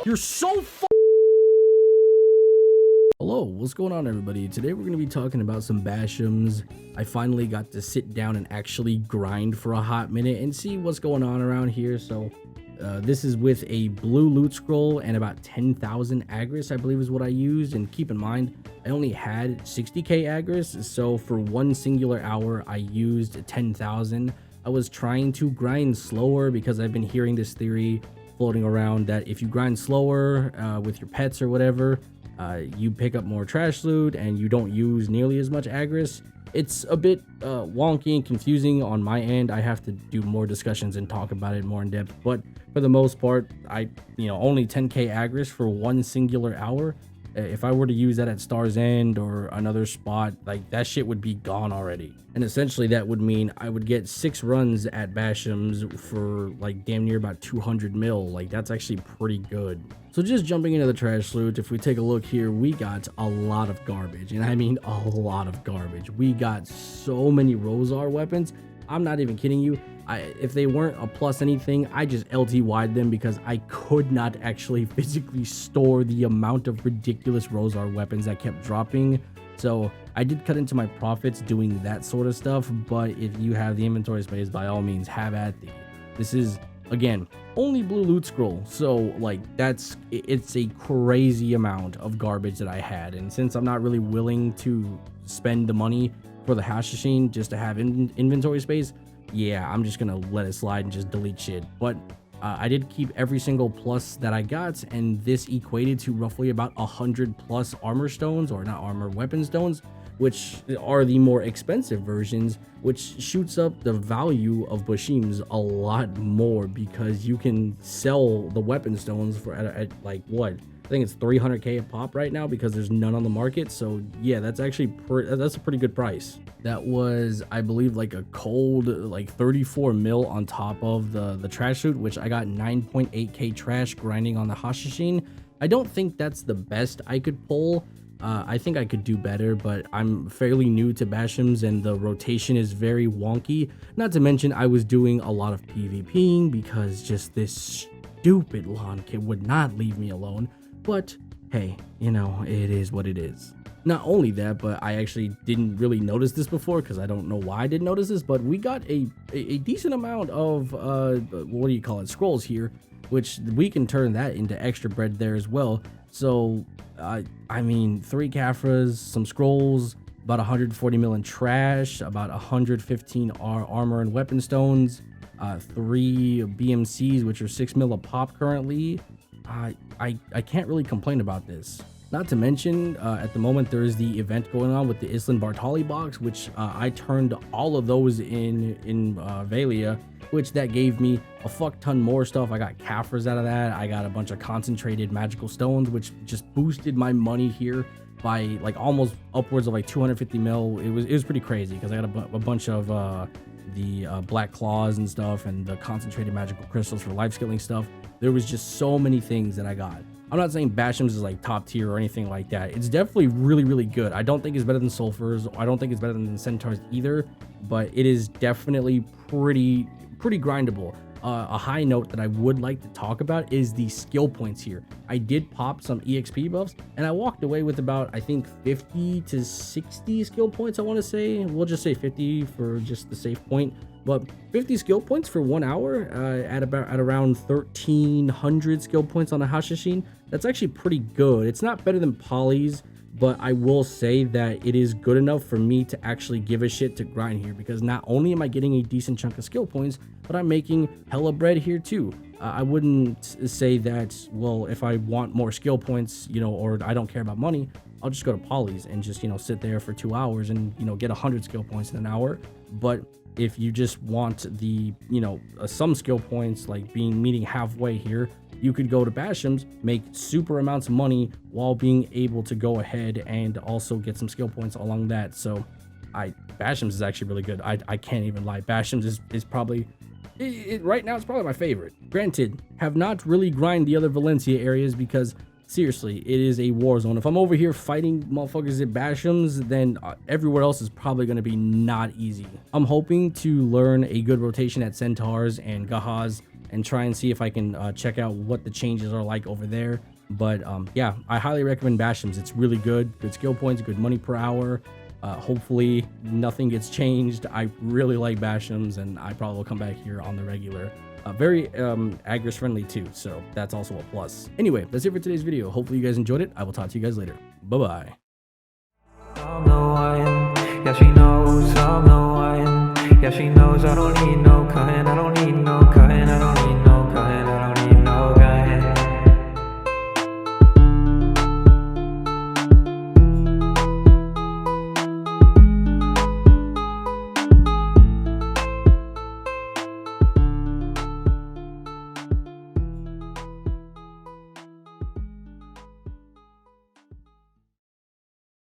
You're so Hello, what's going on everybody? Today we're going to be talking about some Bashims. I finally got to sit down and actually grind for a hot minute and see what's going on around here. So this is with a blue loot scroll and about 10,000 agris, I believe is what I used. And keep in mind, I only had 60k agris, so for one singular hour I used 10,000. I was trying to grind slower because I've been hearing this theory floating around that if you grind slower with your pets or whatever, you pick up more trash loot and you don't use nearly as much agris. It's a bit wonky and confusing on my end. I have to do more discussions and talk about it more in depth, but for the most part, only 10k agris for one singular hour. If I were to use that at Star's End or another spot, like that shit would be gone already. And essentially that would mean I would get 6 runs at Bashims for like damn near about 200 mil. Like that's actually pretty good. So just jumping into the trash loot, if we take a look here, we got a lot of garbage, and I mean a lot of garbage. We got so many Rosar weapons. I'm not even kidding you. If they weren't a plus anything, I just LTY'd them because I could not actually physically store the amount of ridiculous Rosar weapons that kept dropping. So I did cut into my profits doing that sort of stuff, but if you have the inventory space, by all means, have at thee. This is, again, only blue loot scroll, so like it's a crazy amount of garbage that I had. And since I'm not really willing to spend the money for the hash machine just to have inventory space, yeah, I'm just gonna let it slide and just delete shit. But I did keep every single plus that I got, and this equated to roughly about 100 plus armor stones, or not armor, weapon stones, which are the more expensive versions, which shoots up the value of Bashims a lot more because you can sell the weapon stones for at like what? I think it's 300k a pop right now because there's none on the market. So yeah, that's actually that's a pretty good price. That was, I believe, like a cold like 34 mil on top of the trash loot, which I got 9.8k trash grinding on the Hashashin. I don't think that's the best I could pull. I think I could do better, but I'm fairly new to Bashims and the rotation is very wonky. Not to mention I was doing a lot of PvPing because just this stupid lawn kid would not leave me alone. But hey, it is what it is. Not only that, but I actually didn't really notice this before because I don't know why I didn't notice this, but we got a decent amount of what do you call it, scrolls here, which we can turn that into extra bread there as well. So I mean 3 Caphras, some scrolls, about 140 mil in trash, about 115 armor and weapon stones, 3 BMCs, which are 6 mil a pop currently. I can't really complain about this. Not to mention, at the moment there is the event going on with the Island Bartali box, which I turned all of those in Valencia, which that gave me a fuck ton more stuff. I got Caphras out of that. I got a bunch of concentrated magical stones, which just boosted my money here by like almost upwards of like 250 mil. It was pretty crazy because I got a bunch of the black claws and stuff, and the concentrated magical crystals for life skilling stuff. There was just so many things that I got. I'm not saying Bashims is like top tier or anything like that. It's definitely really, really good. I don't think it's better than Sulfurs. I don't think it's better than Centaurs either, but it is definitely pretty grindable. A high note that I would like to talk about is the skill points here. I did pop some EXP buffs and I walked away with about, I think, 50 to 60 skill points, I want to say. We'll just say 50 for just the safe point. But 50 skill points for 1 hour at around 1,300 skill points on a Hashashin. That's actually pretty good. It's not better than Poggies, but I will say that it is good enough for me to actually give a shit to grind here, because not only am I getting a decent chunk of skill points, but I'm making hella bread here too. I wouldn't say that, well, if I want more skill points, or I don't care about money, I'll just go to Polly's and just, sit there for 2 hours and, get 100 skill points in an hour. But if you just want the, some skill points, like meeting halfway here, you could go to Bashims, make super amounts of money while being able to go ahead and also get some skill points along that. So Bashims is actually really good. I can't even lie. Bashims is probably, right now it's probably my favorite. Granted, have not really grind the other Valencia areas because seriously, it is a war zone. If I'm over here fighting motherfuckers at Bashims, then everywhere else is probably going to be not easy. I'm hoping to learn a good rotation at Centaurs and Gahas and try and see if I can check out what the changes are like over there. But yeah, I highly recommend Bashims. It's really good skill points, good money per hour. Hopefully nothing gets changed. I really like Bashims, and I probably will come back here on the regular. Very aggress friendly too, so that's also a plus. Anyway, that's it for today's video. Hopefully you guys enjoyed it. I will talk to you guys later. Bye bye. Yeah, she knows I'm the one. Yeah, she knows I don't need no